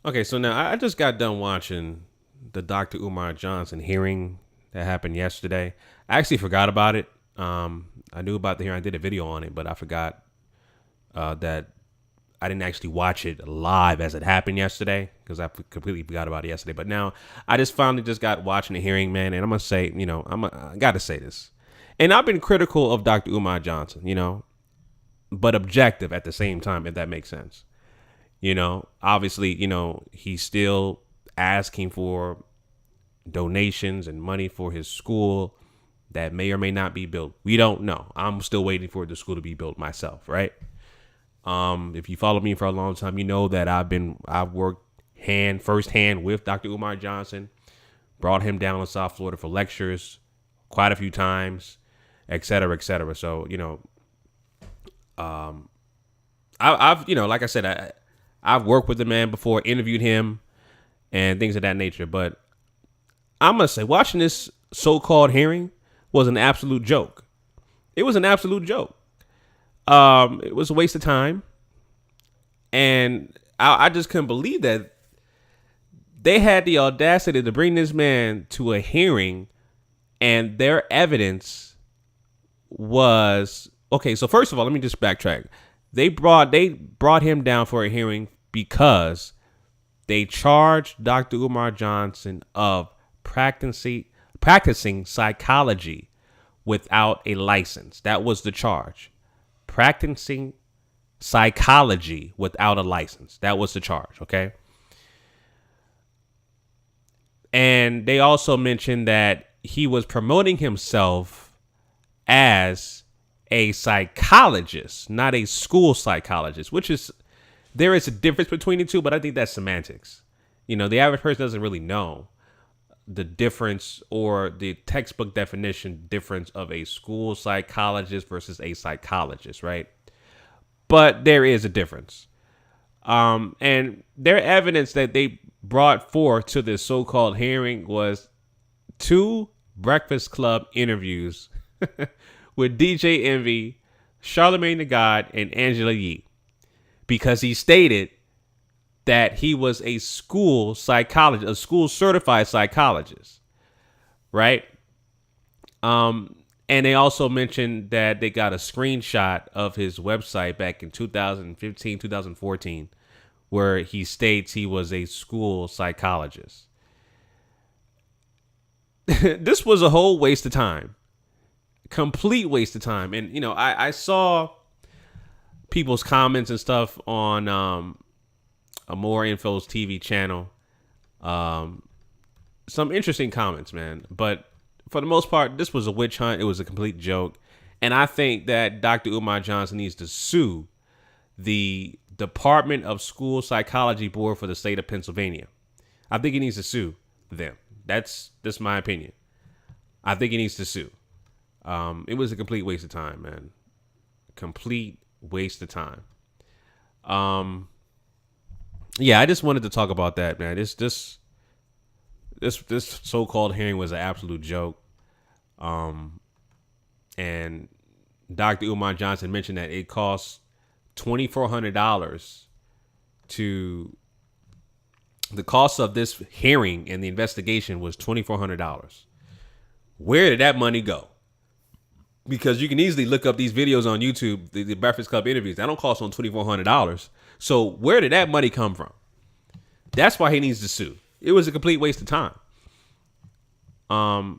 Okay, so now I just got done watching the Dr. Umar Johnson hearing that happened yesterday. I actually forgot about it. I knew about the hearing. I did a video on it, but I forgot that I didn't actually watch it live as it happened yesterday because I completely forgot about it yesterday. But now I just finally just got watching the hearing, man, and I'm gonna say, I gotta say this, and I've been critical of Dr. Umar Johnson, but objective at the same time, if that makes sense. Obviously, he's still asking for donations and money for his school that may or may not be built. We don't know. I'm still waiting for the school to be built myself, right? If you follow me for a long time, you know that I've worked firsthand with Dr. Umar Johnson, brought him down to South Florida for lectures quite a few times, et cetera, et cetera. So, I've like I said, I've worked with the man before, interviewed him, and things of that nature. But I must say, watching this so-called hearing was an absolute joke. It was an absolute joke. It was a waste of time, and I just couldn't believe that they had the audacity to bring this man to a hearing, and their evidence was okay. So first of all, let me just backtrack. They brought him down for a hearing because they charged Dr. Umar Johnson of practicing psychology without a license. That was the charge. Practicing psychology without a license. That was the charge, okay? And they also mentioned that he was promoting himself as a psychologist, not a school psychologist, which is, there is a difference between the two, but I think that's semantics. The average person doesn't really know the difference or the textbook definition difference of a school psychologist versus a psychologist, right? But there is a difference. And their evidence that they brought forth to this so-called hearing was two Breakfast Club interviews with DJ Envy, Charlemagne the God, and Angela Yee, because he stated that he was a school psychologist, a school certified psychologist, right? And they also mentioned that they got a screenshot of his website back in 2015, 2014, where he states he was a school psychologist. This was a whole waste of time. Complete waste of time. And, I saw people's comments and stuff on a More Info's TV channel. Some interesting comments, man. But for the most part, this was a witch hunt. It was a complete joke. And I think that Dr. Umar Johnson needs to sue the Department of School Psychology Board for the state of Pennsylvania. I think he needs to sue them. That's my opinion. I think he needs to sue. It was a complete waste of time, man. Complete waste of time. Yeah, I just wanted to talk about that, man. This so-called hearing was an absolute joke. And Dr. Umar Johnson mentioned that it costs $2,400 to the cost of this hearing and the investigation was $2,400. Where did that money go? Because you can easily look up these videos on YouTube, the Breakfast Club interviews. That don't cost on $2,400. So where did that money come from? That's why he needs to sue. It was a complete waste of time. A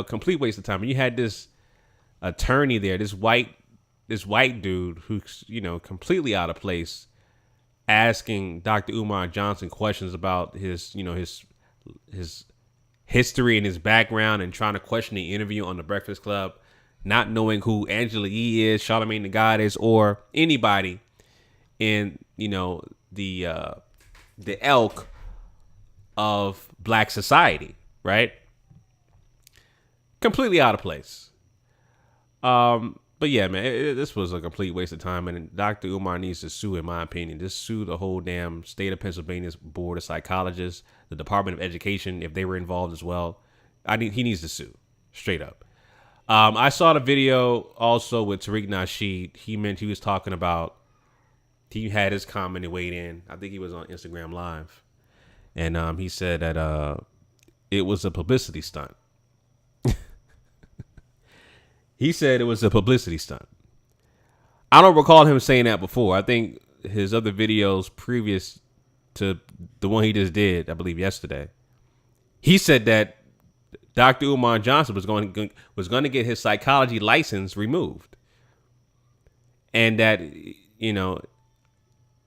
complete waste of time. And you had this attorney there, this white dude who's, completely out of place, asking Dr. Umar Johnson questions about his history and his background and trying to question the interview on the Breakfast Club, not knowing who Angela Yee is, Charlemagne the God is, or anybody in, the elk of black society, right? Completely out of place. But yeah, man, this was a complete waste of time, and Dr. Umar needs to sue, in my opinion. Just sue the whole damn state of Pennsylvania's board of psychologists, the Department of Education, if they were involved as well. He needs to sue, straight up. I saw the video also with Tariq Nasheed. He was talking about, he had his comment and weighed in. I think he was on Instagram Live. and he said that it was a publicity stunt. He said it was a publicity stunt. I don't recall him saying that before. I think his other videos previous to the one he just did, I believe yesterday, he said that Dr. Umar Johnson was going to get his psychology license removed, and that, you know,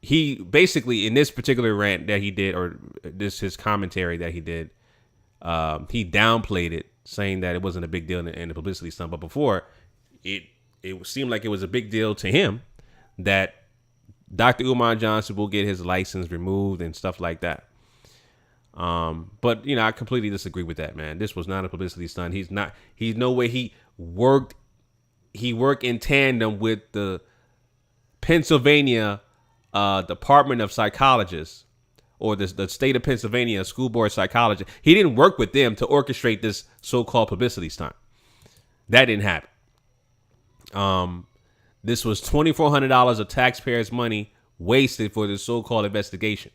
he basically, in this particular rant that he did, or this his commentary that he did, he downplayed it, saying that it wasn't a big deal in the publicity stunt. But before, it seemed like it was a big deal to him that Dr. Umar Johnson will get his license removed and stuff like that. But you know, I completely disagree with that, man. This was not a publicity stunt. He's no way. He worked in tandem with the Pennsylvania Department of Psychologists, or the state of Pennsylvania school board psychologist. He didn't work with them to orchestrate this so-called publicity stunt. That didn't happen. This was $2,400 of taxpayers' money wasted for this so-called investigation.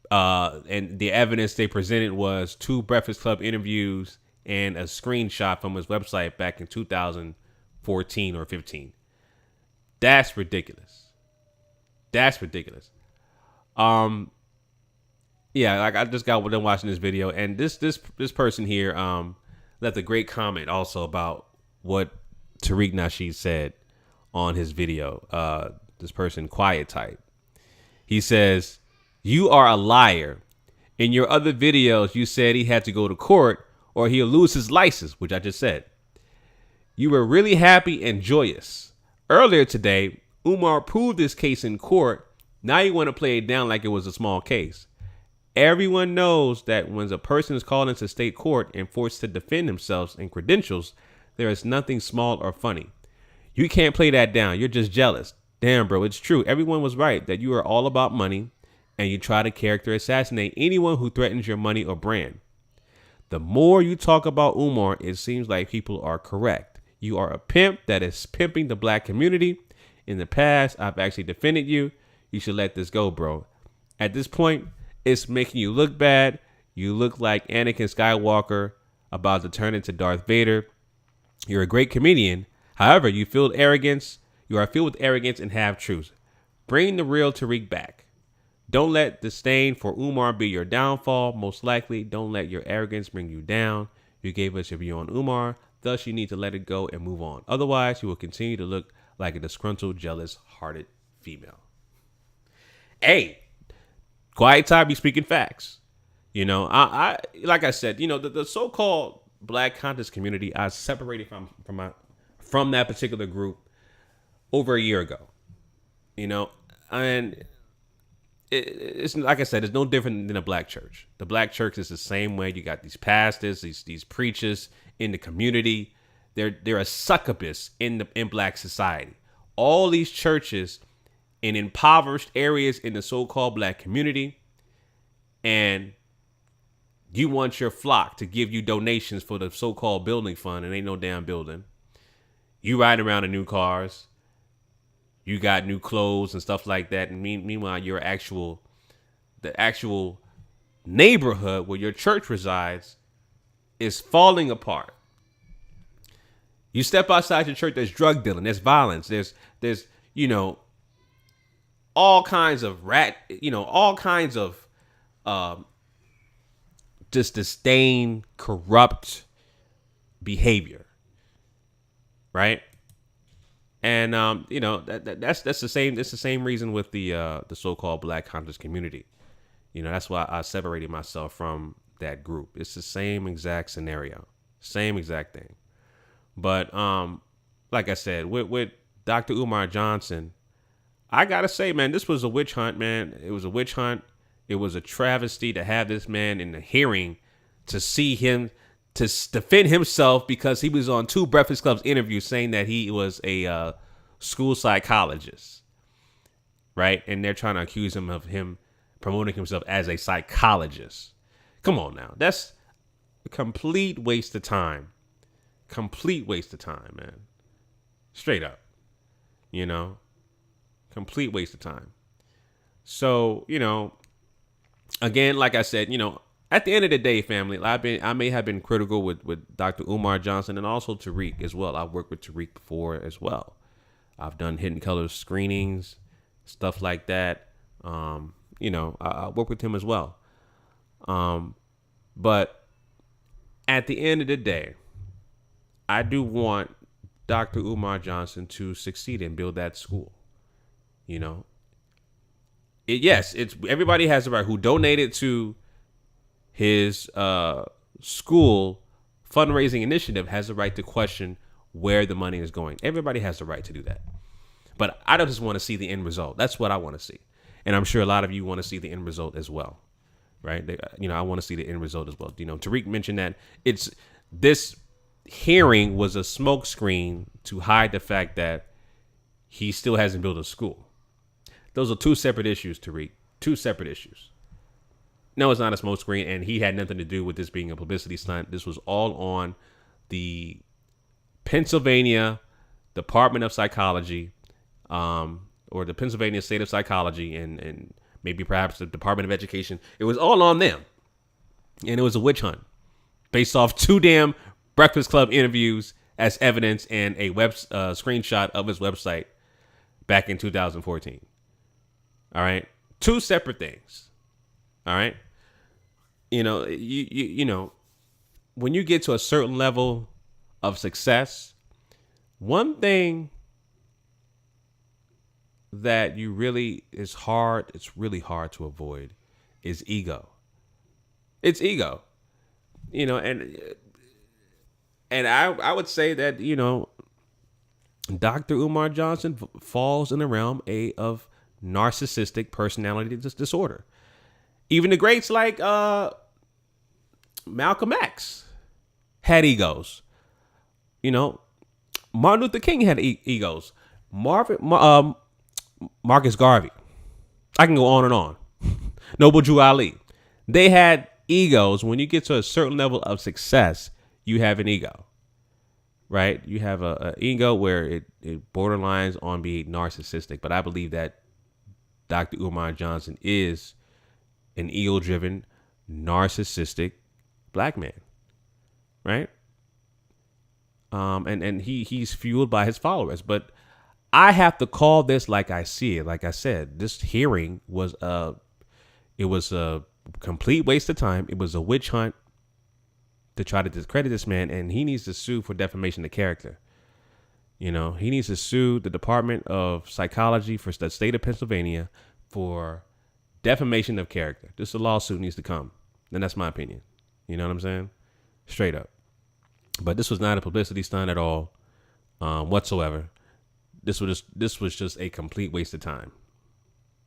And the evidence they presented was 2 Breakfast Club interviews and a screenshot from his website back in 2014 or 15. That's ridiculous. That's ridiculous. Yeah, like I just got done watching this video, and this person here left a great comment also about what Tariq Nasheed said on his video. This person, Quiet Type. He says, "You are a liar. In your other videos, you said he had to go to court or he'll lose his license," which I just said. "You were really happy and joyous. Earlier today, Umar proved this case in court. Now you want to play it down like it was a small case. Everyone knows that when a person is called into state court and forced to defend themselves and credentials, there is nothing small or funny. You can't play that down. You're just jealous. Damn, bro, it's true. Everyone was right that you are all about money and you try to character assassinate anyone who threatens your money or brand. The more you talk about Umar, it seems like people are correct. You are a pimp that is pimping the black community. In the past, I've actually defended you. You should let this go, bro. At this point, it's making you look bad. You look like Anakin Skywalker about to turn into Darth Vader. You're a great comedian. However, you are filled with arrogance and half-truths. Bring the real Tariq back. Don't let disdain for Umar be your downfall. Most likely, don't let your arrogance bring you down. You gave us your view on Umar. Thus, you need to let it go and move on. Otherwise, you will continue to look like a disgruntled, jealous-hearted female." Hey, Quiet Time be speaking facts. You know, I like I said, you know, the so-called black conscious community, I separated from that particular group over a year ago. You know, and it's like I said, it's no different than a black church. The black church is the same way. You got these pastors, these preachers in the community. They're a succubus in black society. All these churches in impoverished areas in the so-called black community, and you want your flock to give you donations for the so-called building fund, and ain't no damn building. You riding around in new cars, you got new clothes and stuff like that, and meanwhile, the actual neighborhood where your church resides is falling apart. You step outside your church, there's drug dealing, there's violence, there's you know, all kinds of just disdain, corrupt behavior, right? And you know, that's the same. It's the same reason with the so-called black conscious community. You know, that's why I separated myself from that group. It's the same exact scenario, same exact thing. But like I said, with Dr. Umar Johnson, I gotta say, man, this was a witch hunt, man. It was a witch hunt. It was a travesty to have this man in the hearing, to see him to defend himself because he was on 2 Breakfast Club's interviews saying that he was a school psychologist, right? And they're trying to accuse him of promoting himself as a psychologist. Come on now, that's a complete waste of time. Complete waste of time, man. Straight up, you know, complete waste of time. So, you know, again, like I said, at the end of the day, family, I may have been critical with Dr. Umar Johnson and also Tariq as well. I've worked with Tariq before as well. I've done Hidden Colors screenings, stuff like that. I work with him as well. But at the end of the day, I do want Dr. Umar Johnson to succeed and build that school. You know, it's everybody has the right who donated to his school fundraising initiative has the right to question where the money is going. Everybody has the right to do that. But I don't just want to see the end result. That's what I want to see. And I'm sure a lot of you want to see the end result as well. Right? I want to see the end result as well. Tariq mentioned that this hearing was a smokescreen to hide the fact that he still hasn't built a school. Those are two separate issues, Tariq. Two separate issues. No, it's not a smokescreen, and he had nothing to do with this being a publicity stunt. This was all on the Pennsylvania Department of Psychology, or the Pennsylvania State of Psychology, and maybe perhaps the Department of Education. It was all on them, and it was a witch hunt based off 2 damn Breakfast Club interviews as evidence and a screenshot of his website back in 2014. All right, 2 separate things. All right. When you get to a certain level of success, one thing that it's really hard to avoid is ego. It's ego. And I would say that, Dr. Umar Johnson falls in the realm of narcissistic personality disorder. Even the greats like Malcolm X had egos. Martin Luther King had egos. Marcus Garvey. I can go on and on. Noble Drew Ali. They had egos. When you get to a certain level of success, you have an ego. Right? You have an ego where it borderlines on being narcissistic. But I believe that Dr. Umar Johnson is an ego-driven, narcissistic black man, right? And he's fueled by his followers. But I have to call this like I see it. Like I said, this hearing was a complete waste of time. It was a witch hunt to try to discredit this man, and he needs to sue for defamation of character. He needs to sue the Department of Psychology for the state of Pennsylvania for defamation of character. This lawsuit needs to come. And that's my opinion. You know what I'm saying? Straight up. But this was not a publicity stunt at all, whatsoever. This was just a complete waste of time.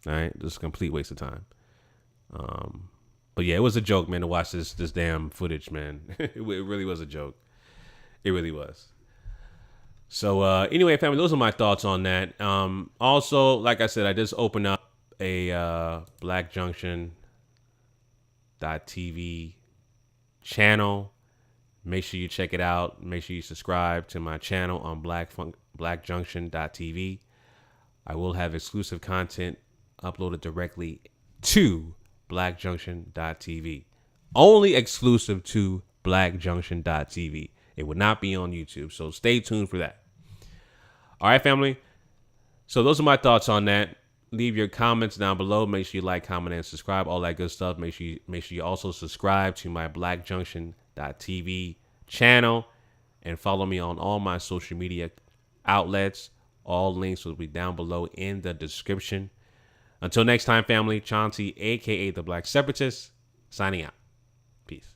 All right? Just a complete waste of time. But yeah, it was a joke, man, to watch this damn footage, man. It really was a joke. It really was. So anyway, family, those are my thoughts on that. Also, like I said, I just opened up a blackjunction.tv channel. Make sure you check it out. Make sure you subscribe to my channel on blackjunction.tv. I will have exclusive content uploaded directly to blackjunction.tv. Only exclusive to blackjunction.tv. It would not be on YouTube, so stay tuned for that. All right, family. So those are my thoughts on that. Leave your comments down below. Make sure you like, comment, and subscribe. All that good stuff. Make sure you also subscribe to my blackjunction.tv channel and follow me on all my social media outlets. All links will be down below in the description. Until next time, family, Chauncey, aka the Black Separatist, signing out. Peace.